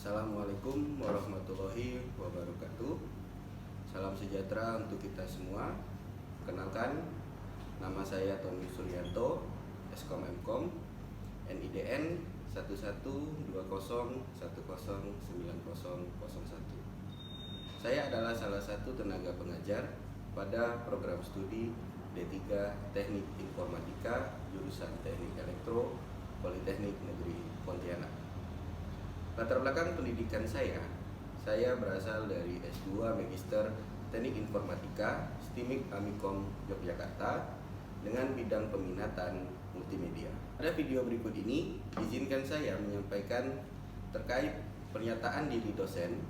Assalamualaikum warahmatullahi wabarakatuh. Salam sejahtera untuk kita semua. Kenalkan, nama saya Tommy Suryanto, Eskom Mkom, NIDN 1120109001. Saya adalah salah satu tenaga pengajar pada program studi D3 Teknik Informatika jurusan Teknik Elektro Politeknik Negeri Pontianak. Latar belakang pendidikan saya berasal dari S2 Magister Teknik Informatika STIMIK Amikom Yogyakarta dengan bidang peminatan multimedia. Pada video berikut ini, izinkan saya menyampaikan terkait pernyataan diri dosen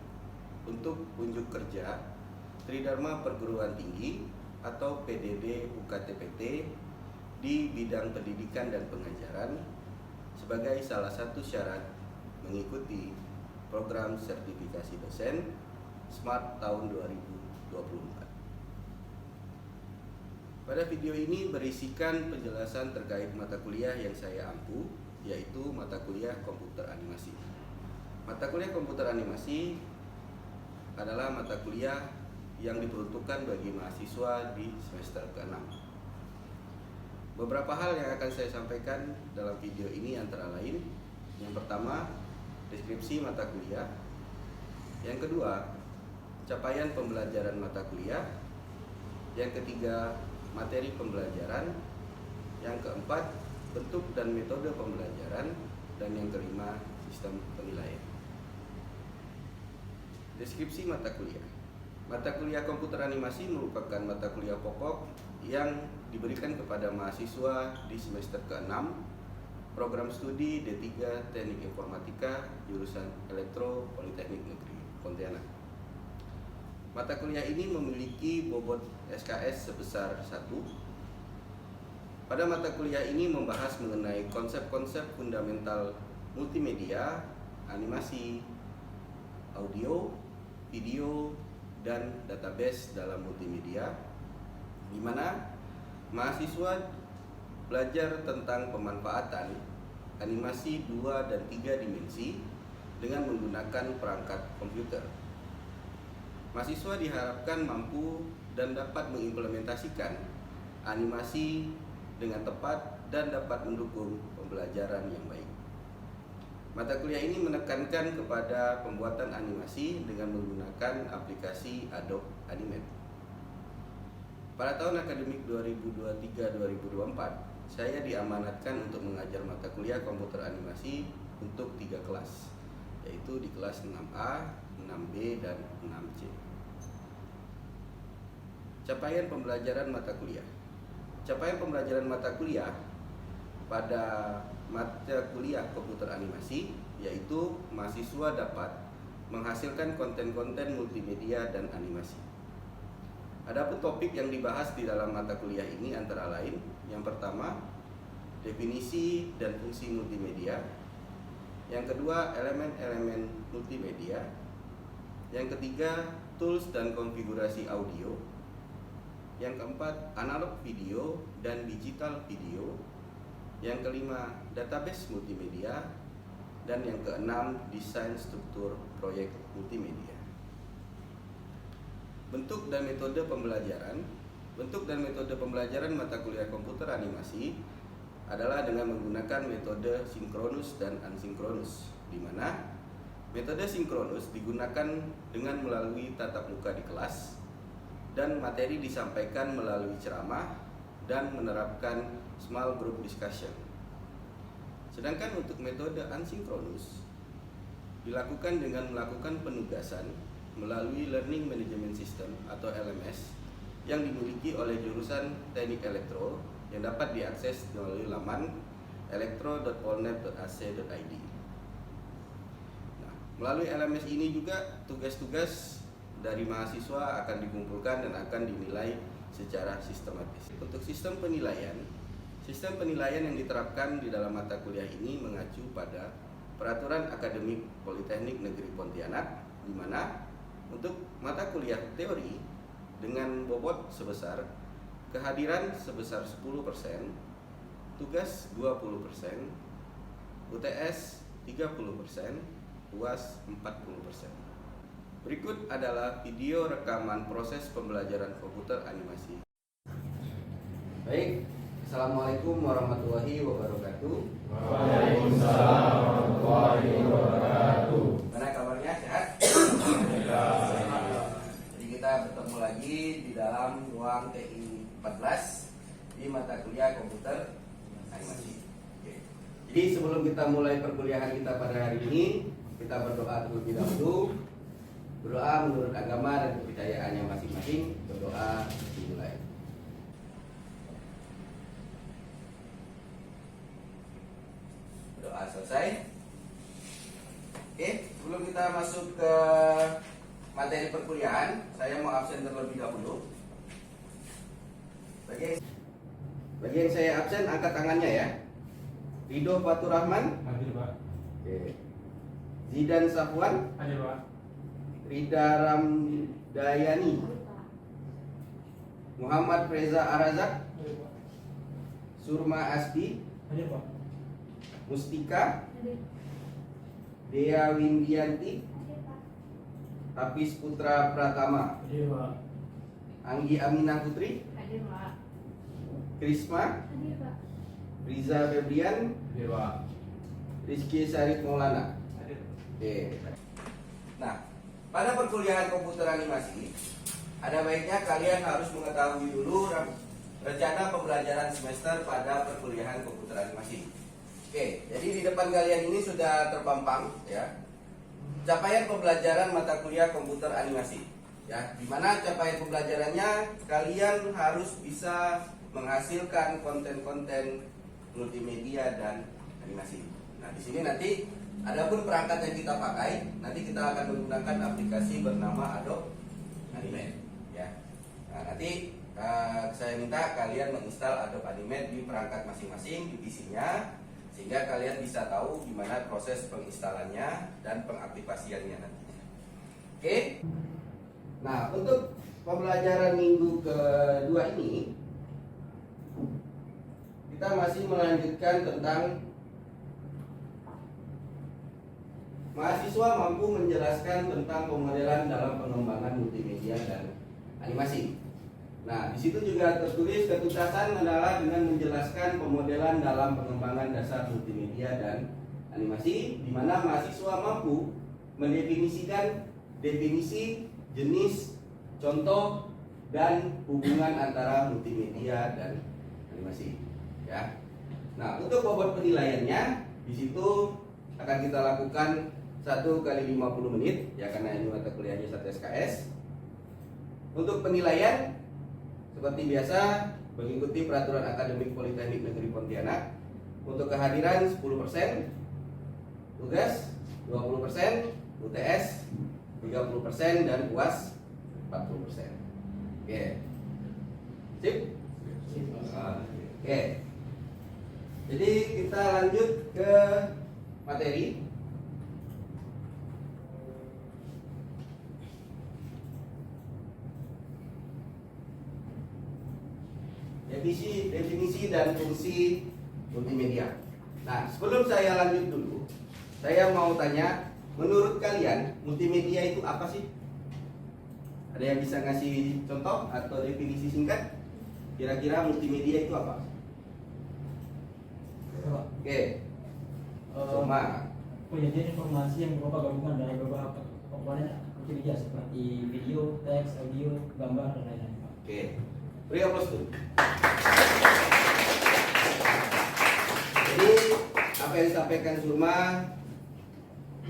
untuk unjuk kerja Tridharma Perguruan Tinggi atau PDD UKTPT di bidang pendidikan dan pengajaran sebagai salah satu syarat mengikuti program sertifikasi dosen SMART tahun 2024. Pada video ini berisikan penjelasan terkait mata kuliah yang saya ampu, yaitu mata kuliah komputer animasi. Mata kuliah komputer animasi adalah mata kuliah yang diperuntukkan bagi mahasiswa di semester ke-6. Beberapa hal yang akan saya sampaikan dalam video ini antara lain: yang pertama, deskripsi mata kuliah. Yang kedua, capaian pembelajaran mata kuliah. Yang ketiga, materi pembelajaran. Yang keempat, bentuk dan metode pembelajaran. Dan yang kelima, sistem penilaian. Deskripsi mata kuliah. Mata kuliah komputer animasi merupakan mata kuliah pokok yang diberikan kepada mahasiswa di semester ke-6 program studi D3 Teknik Informatika jurusan Elektro Politeknik Negeri Pontianak. Mata kuliah ini memiliki bobot SKS sebesar 1. Pada mata kuliah ini membahas mengenai konsep-konsep fundamental multimedia, animasi, audio, video, dan database dalam multimedia, di mana mahasiswa belajar tentang pemanfaatan animasi 2 dan 3 dimensi dengan menggunakan perangkat komputer. Mahasiswa diharapkan mampu dan dapat mengimplementasikan animasi dengan tepat dan dapat mendukung pembelajaran yang baik. Mata kuliah ini menekankan kepada pembuatan animasi dengan menggunakan aplikasi Adobe Animate. Pada tahun akademik 2023-2024, saya diamanatkan untuk mengajar mata kuliah komputer animasi untuk 3 kelas, yaitu di kelas 6A, 6B, dan 6C. Capaian pembelajaran mata kuliah. Capaian pembelajaran mata kuliah pada mata kuliah komputer animasi yaitu mahasiswa dapat menghasilkan konten-konten multimedia dan animasi. Adapun topik yang dibahas di dalam mata kuliah ini antara lain: yang pertama, definisi dan fungsi multimedia. Yang kedua, elemen-elemen multimedia. Yang ketiga, tools dan konfigurasi audio. Yang keempat, analog video dan digital video. Yang kelima, database multimedia. Dan yang keenam, desain struktur proyek multimedia. Bentuk dan metode pembelajaran. Bentuk dan metode pembelajaran mata kuliah komputer animasi adalah dengan menggunakan metode sinkronus dan asinkronus, di mana metode sinkronus digunakan dengan melalui tatap muka di kelas dan materi disampaikan melalui ceramah dan menerapkan small group discussion. Sedangkan untuk metode asinkronus dilakukan dengan melakukan penugasan melalui Learning Management System atau LMS yang dimiliki oleh jurusan Teknik Elektro yang dapat diakses melalui laman elektro.polnet.ac.id. Nah, melalui LMS ini juga tugas-tugas dari mahasiswa akan dikumpulkan dan akan dinilai secara sistematis. Untuk sistem penilaian yang diterapkan di dalam mata kuliah ini mengacu pada Peraturan Akademik Politeknik Negeri Pontianak, di mana untuk mata kuliah teori dengan bobot sebesar kehadiran sebesar 10%, tugas 20%, UTS 30%, UAS 40%. Berikut adalah video rekaman proses pembelajaran komputer animasi. Baik, Assalamualaikum warahmatullahi wabarakatuh. Waalaikumsalam warahmatullahi wabarakatuh. Mana kabarnya, sehat? Jadi kita bertemu lagi di dalam ruang TI 14 di mata kuliah komputer animasi. Oke. Jadi sebelum kita mulai perkuliahan kita pada hari ini, kita berdoa terlebih dahulu. Berdoa menurut agama dan kepercayaannya masing-masing. Berdoa dimulai. Doa selesai. Oke, sebelum kita masuk ke materi perkuliahan, saya mau absen terlebih dahulu. Bagi yang saya absen, angkat tangannya ya. Ridho Fatur Rahman. Hadir, Pak. Oke. Zidan Safwan. Hadir, Pak. Rida Ramdayani. Muhammad Reza Arazak. Hadir, Pak. Surma Asdi. Hadir, Pak. Mustika. Hadir. Dea Windianti. Hadir, Pak. Hafiz Putra Pratama. Hadir, Pak. Anggi Aminah Putri. Hadir, Pak. Krisma. Hadir, Pak. Riza Febrian. Hadir, Pak. Rizky Syarif Maulana. Hadir. Oke. Nah, pada perkuliahan komputer animasi, ada baiknya kalian harus mengetahui dulu rencana pembelajaran semester pada perkuliahan komputer animasi. Oke, jadi di depan kalian ini sudah terpampang ya, capaian pembelajaran mata kuliah komputer animasi. Ya, di mana capaian pembelajarannya kalian harus bisa menghasilkan konten-konten multimedia dan animasi. Nah, di sini nanti adapun perangkat yang kita pakai, nanti kita akan menggunakan aplikasi bernama Adobe Animate. Ya, nah, nanti saya minta kalian menginstal Adobe Animate di perangkat masing-masing di PC-nya, sehingga kalian bisa tahu gimana proses penginstalannya dan pengaplikasiannya nantinya. Oke. Nah, untuk pembelajaran minggu kedua ini, kita masih melanjutkan tentang mahasiswa mampu menjelaskan tentang pemodelan dalam pengembangan multimedia dan animasi. Nah, di situ juga tertulis ketuntasan adalah dengan menjelaskan pemodelan dalam pengembangan dasar multimedia dan animasi, di mana mahasiswa mampu mendefinisikan definisi, jenis, contoh, dan hubungan antara multimedia dan animasi. Ya. Nah, untuk bobot penilaiannya di situ akan kita lakukan 1 kali 50 menit ya, karena ini mata kuliahnya 1 SKS. Untuk penilaian seperti biasa mengikuti peraturan akademik Politeknik Negeri Pontianak. Untuk kehadiran 10%, tugas 20%, UTS 30% dan UAS 40%. Oke. Sip? Oke. Jadi kita lanjut ke materi. Definisi dan fungsi multimedia. Nah, sebelum saya lanjut dulu, saya mau tanya, menurut kalian multimedia itu apa sih? Ada yang bisa ngasih contoh atau definisi singkat? Kira-kira multimedia itu apa? Oke. Sama. Penyajian informasi yang berupa gabungan dari beberapa komponen multimedia seperti video, teks, audio, gambar, dan lain-lain. Oke. Beri aplaus dulu. Jadi apa yang disampaikan Surma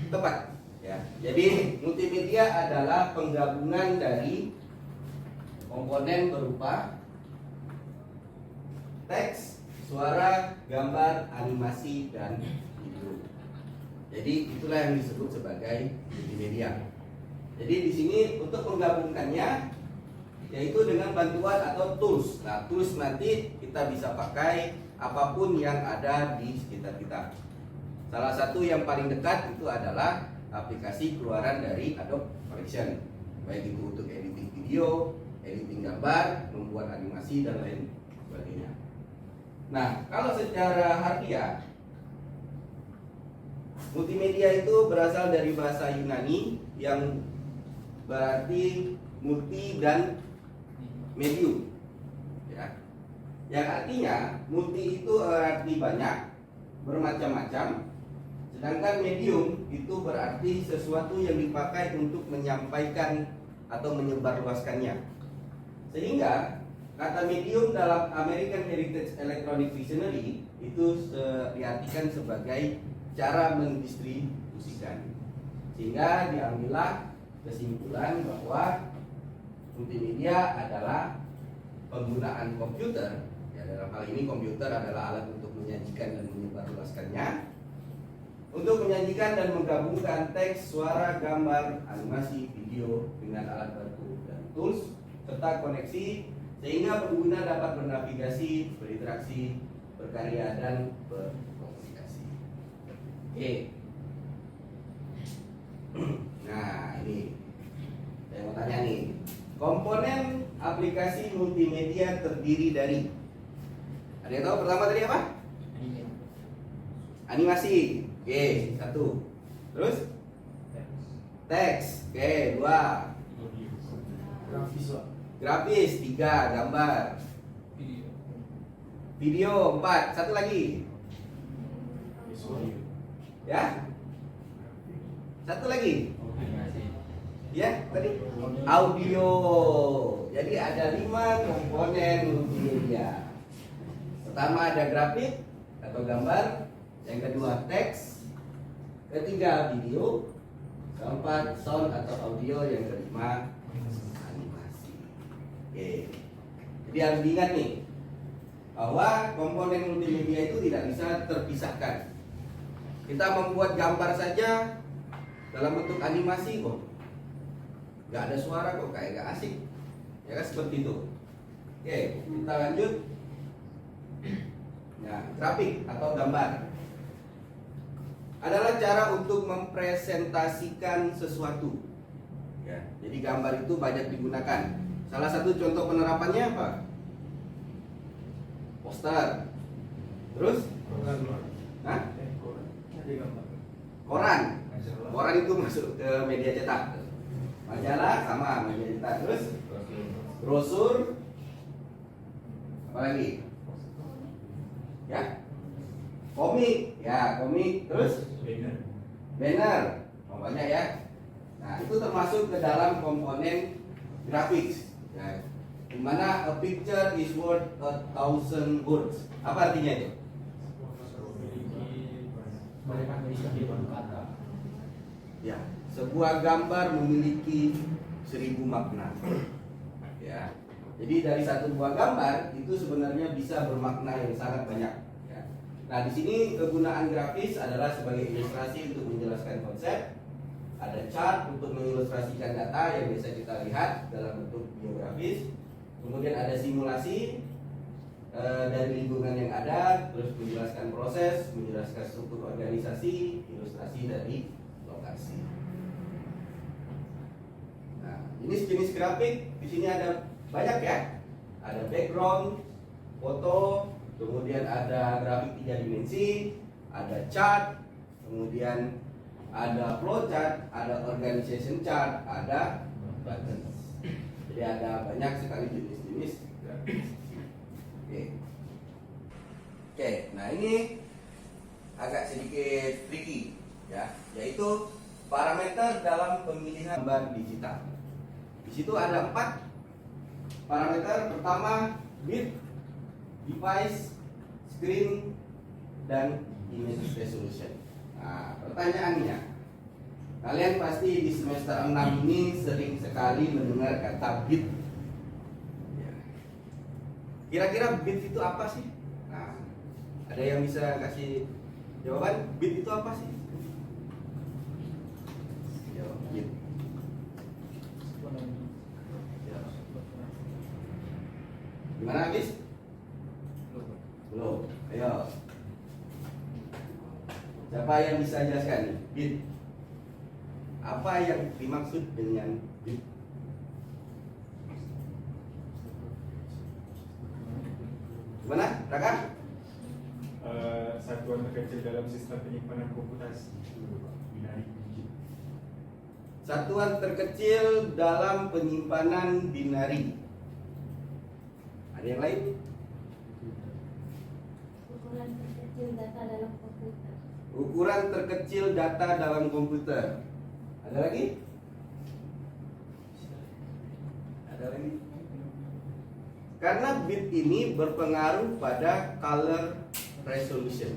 tepat ya. Jadi multimedia adalah penggabungan dari komponen berupa teks, suara, gambar, animasi, dan video. Jadi itulah yang disebut sebagai multimedia. Jadi di sini untuk menggabungkannya yaitu dengan bantuan atau tools. Nah, tools nanti kita bisa pakai apapun yang ada di sekitar kita. Salah satu yang paling dekat itu adalah aplikasi keluaran dari Adobe Audition, baik itu untuk editing video, editing gambar, membuat animasi, dan lain sebagainya. Nah, kalau secara harfiah Multimedia itu berasal dari bahasa Yunani yang berarti multi dan medium, ya. Yang artinya multi itu arti banyak, bermacam-macam, sedangkan medium itu berarti sesuatu yang dipakai untuk menyampaikan atau menyebarluaskannya. Sehingga kata medium dalam American Heritage Electronic Dictionary itu diartikan sebagai cara mendistribusikan. Sehingga diambillah kesimpulan bahwa multimedia adalah penggunaan komputer, ya dalam hal ini komputer adalah alat untuk menyajikan dan menyebarluaskannya, untuk menyajikan dan menggabungkan teks, suara, gambar, animasi, video dengan alat bantu dan tools serta koneksi sehingga pengguna dapat bernavigasi, berinteraksi, berkarya dan berkomunikasi. Oke. Nah, ini saya mau tanya nih. Komponen aplikasi multimedia terdiri dari, ada yang tahu pertama tadi apa? Animasi. Oke, satu. Terus? Teks. Oke, dua. Grafis, tiga. Gambar. Video, empat. Satu lagi. Ya? Satu lagi. Ya, tadi audio. Jadi ada 5 komponen multimedia. Pertama ada grafik atau gambar, yang kedua teks, ketiga video, keempat sound atau audio, yang kelima animasi. Oke. Jadi harus diingat nih bahwa komponen multimedia itu tidak bisa terpisahkan. Kita membuat gambar saja dalam bentuk animasi kok nggak ada suara kok, kayak nggak asik, ya kan, seperti itu. Oke, kita lanjut. Nah, grafik atau gambar adalah cara untuk mempresentasikan sesuatu, ya. Jadi gambar itu banyak digunakan. Salah satu contoh penerapannya apa? Poster. Terus? Hah? Koran. Koran itu masuk ke media cetak. Majalah sama media cetak. Terus brosur, apa lagi? Ya, komik, ya komik. Terus banner, banyak ya. Nah itu termasuk ke dalam komponen grafis. Ya. Dimana a picture is worth 1,000 words. Apa artinya itu? Ya, sebuah gambar memiliki 1000 makna. Ya, jadi dari satu buah gambar itu sebenarnya bisa bermakna yang sangat banyak. Ya. Nah, di sini kegunaan grafis adalah sebagai ilustrasi untuk menjelaskan konsep. Ada chart untuk mengilustrasikan data yang bisa kita lihat dalam bentuk biografis. Kemudian ada simulasi dari lingkungan yang ada, terus menjelaskan proses, menjelaskan struktur organisasi, ilustrasi dari lokasi. Nah, ini jenis grafik. Di sini ada banyak ya. Ada background, foto, kemudian ada grafik 3 dimensi, ada chart, kemudian ada flowchart, ada organization chart, ada buttons. Jadi ada banyak sekali jenis-jenis grafik. Oke, nah ini agak sedikit tricky ya, yaitu parameter dalam pemilihan gambar digital. Di situ ada 4 parameter. Pertama, bit, device, screen, dan image resolution. Nah, pertanyaannya, kalian pasti di semester 6 ini sering sekali mendengar kata bit. Kira-kira bit itu apa sih? Nah, ada yang bisa kasih jawaban? Bit itu apa sih? Yo, bit. Gimana, Bis? Belum. Ayo. Siapa yang bisa jelaskan nih? Bit. Apa yang dimaksud dengan bit? Gimana, Raka? satuan terkecil dalam sistem penyimpanan komputasi binari digit. Satuan terkecil dalam penyimpanan binari. Ada yang lain? Ukuran terkecil data dalam komputer. Ukuran terkecil data dalam komputer. Ada lagi? Ada lagi? Karena bit ini berpengaruh pada color resolution.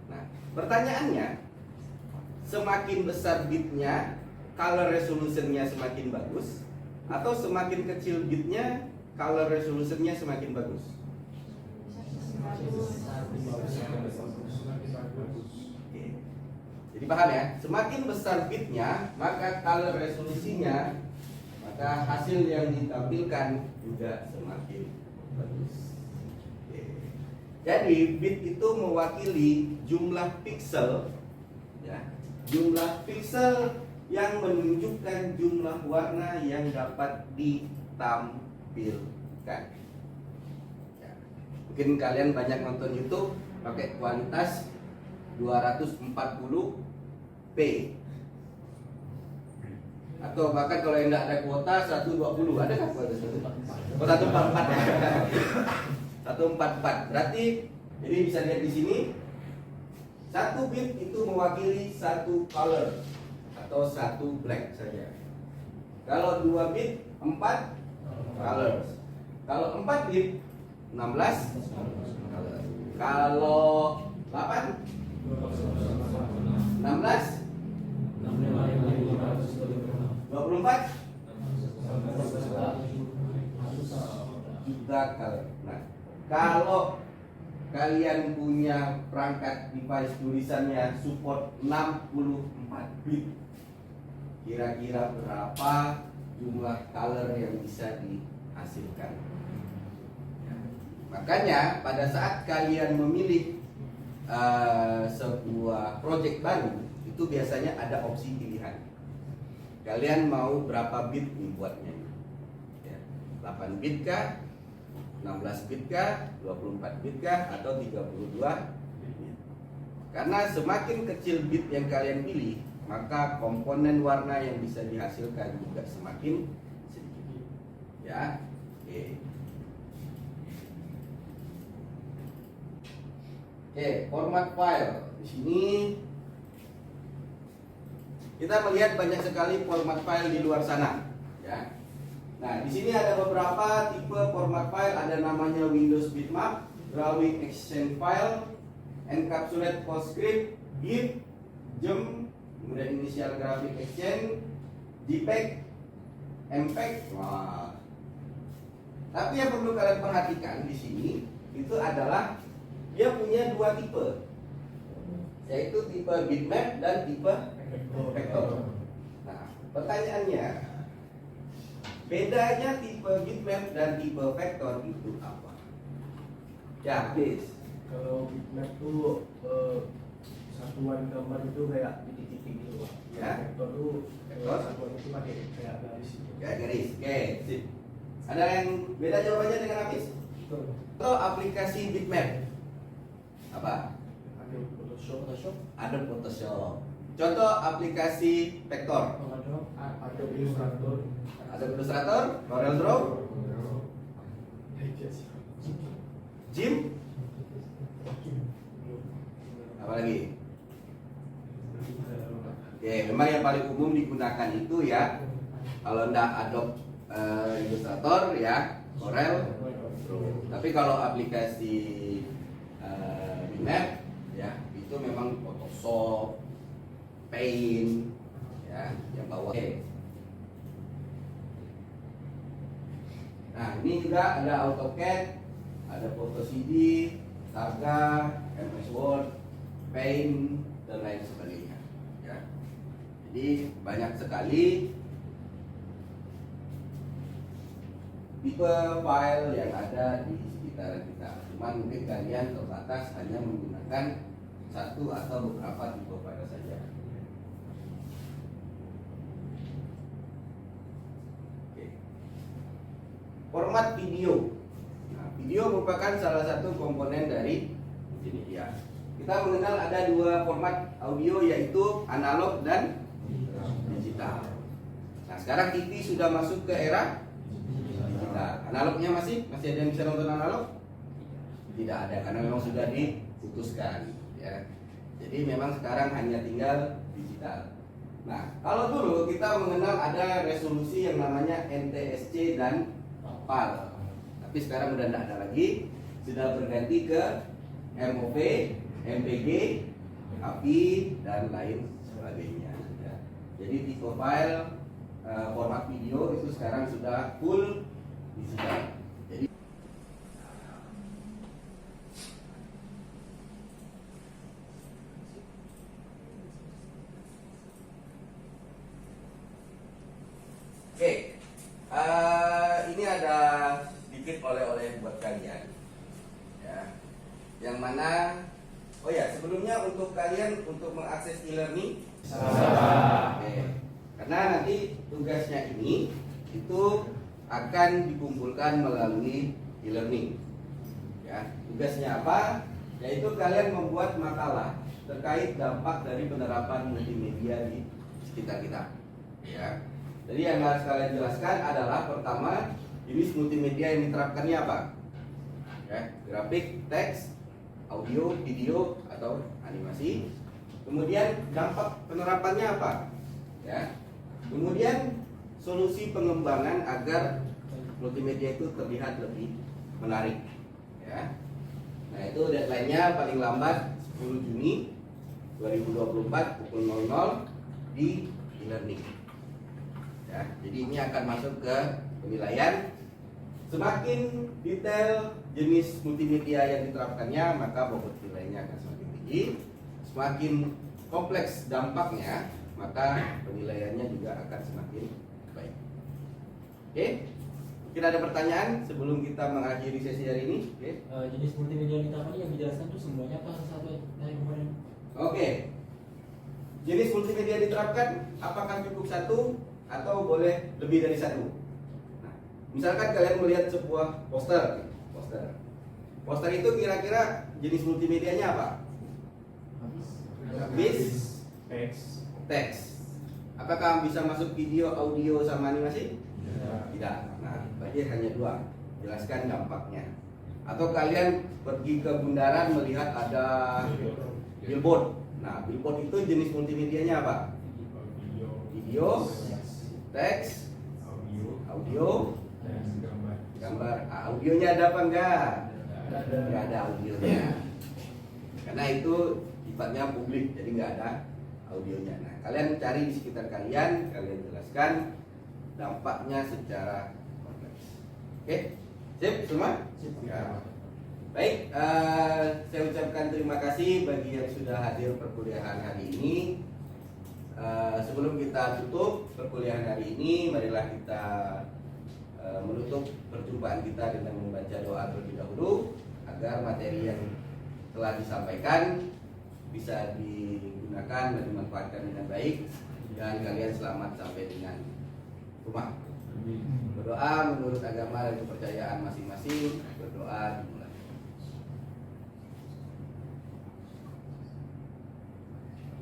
Nah, pertanyaannya, semakin besar bitnya, color resolutionnya semakin bagus, atau semakin kecil bitnya, color resolutionnya semakin bagus? Oke. Jadi paham ya, semakin besar bitnya, maka color resolusinya, maka hasil yang ditampilkan juga semakin bagus. Oke. Jadi bit itu mewakili jumlah pixel, ya, jumlah pixel yang menunjukkan jumlah warna yang dapat ditampilkan. Ya. Mungkin kalian banyak nonton YouTube pakai kualitas 240p, atau bahkan kalau yang tidak ada kuota 120, ada kan kuota 144? Oh, 144 ya. 144. Berarti jadi bisa lihat di sini, satu bit itu mewakili satu color atau satu black saja. Kalau 2 bit 4 colors. Kalau 4 bit 16 colors. Kalau 8 16 24 juga color. Nah, kalau kalian punya perangkat device tulisannya support 64 bit, kira-kira berapa jumlah color yang bisa dihasilkan? Ya. Makanya pada saat kalian memilih sebuah project baru, itu biasanya ada opsi pilihan. Kalian mau berapa bit dibuatnya? Ya, 8 bit kah? 16 bit kah? 24 bit kah? Atau 32 bit? Karena semakin kecil bit yang kalian pilih, maka komponen warna yang bisa dihasilkan juga semakin sedikit. Ya, oke. Oke, format file. Di sini kita melihat banyak sekali format file di luar sana, ya. Nah, di sini ada beberapa tipe format file, ada namanya Windows Bitmap, Drawing Exchange File, Encapsulate PostScript, GIF, GEM, kemudian Initial Graphic Exchange, JPEG, MPEG. Wah. Tapi yang perlu kalian perhatikan di sini itu adalah dia punya dua tipe, yaitu tipe bitmap dan tipe vektor. Nah, pertanyaannya, bedanya tipe bitmap dan tipe vektor itu apa? Ya, please. Kalau bitmap tuh satuan gambar itu kayak titik-titik gitu, Pak. Ya. Vektor tuh Vektor? satuan itu pakai kayak garis gitu. Ya, garis. Oke, sip. Ada yang beda jawabannya dengan Hafiz? Atau aplikasi bitmap? Apa? Ada Photoshop, Ada Photoshop. Contoh aplikasi vektor. ada Illustrator, Ada Illustrator, Corel Draw, GIMP, apa lagi? Oke, memang yang paling umum digunakan itu ya. Kalau ndak Adobe Illustrator ya Corel Draw. Tapi kalau aplikasi bitmap ya itu memang Photoshop, Paint ya yang bawah. Nah, ini juga ada AutoCAD, ada Photo CD, Targa, MS Word, Paint dan lain sebagainya ya. Jadi banyak sekali tipe file yang ada di sekitaran kita. Cuman mungkin kalian terbatas hanya menggunakan satu atau beberapa tipe file saja. Oke. Format video. Nah, video merupakan salah satu komponen dari multimedia. kita mengenal ada dua format audio, yaitu analog dan digital. Nah, sekarang TV sudah masuk ke era digital. Analognya masih ada yang bisa nonton analog? Tidak ada, karena memang sudah diputuskan, ya. Jadi memang sekarang hanya tinggal digital. Nah, kalau dulu kita mengenal ada resolusi yang namanya NTSC dan PAL. Tapi sekarang udah tidak ada lagi, sudah berganti ke MOV, MPG, API, dan lain sebagainya. Ya. Jadi tipe file format video itu sekarang sudah full digital. Jadi oke, ini ada sedikit oleh-oleh buat kalian, ya. Yang mana, oh ya, sebelumnya untuk kalian untuk mengakses e-learning, oke. Karena nanti tugasnya ini itu akan dikumpulkan melalui e-learning, ya. Tugasnya apa? Yaitu kalian membuat makalah terkait dampak dari penerapan multimedia di sekitar kita, ya. Jadi yang harus kalian jelaskan adalah pertama, jenis multimedia yang diterapkannya apa? Ya, grafik, teks, audio, video, atau animasi. Kemudian dampak penerapannya apa? Ya. Kemudian solusi pengembangan agar multimedia itu terlihat lebih menarik. Ya. Nah, itu deadline-nya paling lambat 10 Juni 2024 pukul 00 di e-learning. Ya, jadi ini akan masuk ke penilaian. Semakin detail jenis multimedia yang diterapkannya, maka bobot nilainya akan semakin tinggi. Semakin kompleks dampaknya, maka penilaiannya juga akan semakin baik. Oke, mungkin ada pertanyaan sebelum kita mengakhiri sesi hari ini. Oke. Jenis multimedia yang diterapkan yang dijelaskan itu semuanya apa satu dari komponen? Oke. Jenis multimedia yang diterapkan apakah cukup satu atau boleh lebih dari satu? Nah, misalkan kalian melihat sebuah poster. Poster itu kira-kira jenis multimedianya apa? Habis teks. Apakah bisa masuk video, audio, sama animasi? Tidak. Nah, berarti hanya dua. Jelaskan dampaknya. Atau kalian pergi ke bundaran melihat ada billboard. Nah, billboard itu jenis multimedianya apa? Video, teks, audio, gambar. Audionya ada apa enggak? Enggak ada audionya. Karena itu sifatnya publik, jadi enggak ada audionya. Nah, kalian cari di sekitar kalian jelaskan dampaknya secara kompleks. Oke, sip semua? Ya. Baik, saya ucapkan terima kasih bagi yang sudah hadir perkuliahan hari ini. Sebelum kita tutup perkuliahan hari ini, marilah kita menutup perjumpaan kita dengan membaca doa terlebih dahulu agar materi yang telah disampaikan bisa digunakan dan dimanfaatkan dengan baik dan kalian selamat sampai dengan rumah. Berdoa menurut agama dan kepercayaan masing-masing. Berdoa dimulai.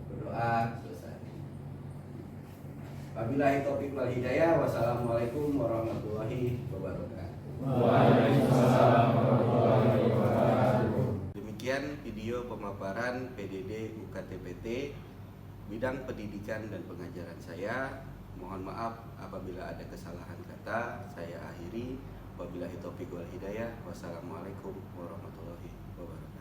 Berdoa selesai. Wabillahi taufiq wal hidayah. Wassalamualaikum warahmatullahi wabarakatuh. Waalaikumsalam warahmatullahi wabarakatuh. Demikian video pemaparan PDD UKTPT bidang pendidikan dan pengajaran saya. Mohon maaf apabila ada kesalahan kata. Saya akhiri. Wabillahi taufiq wal hidayah. Wassalamualaikum warahmatullahi wabarakatuh.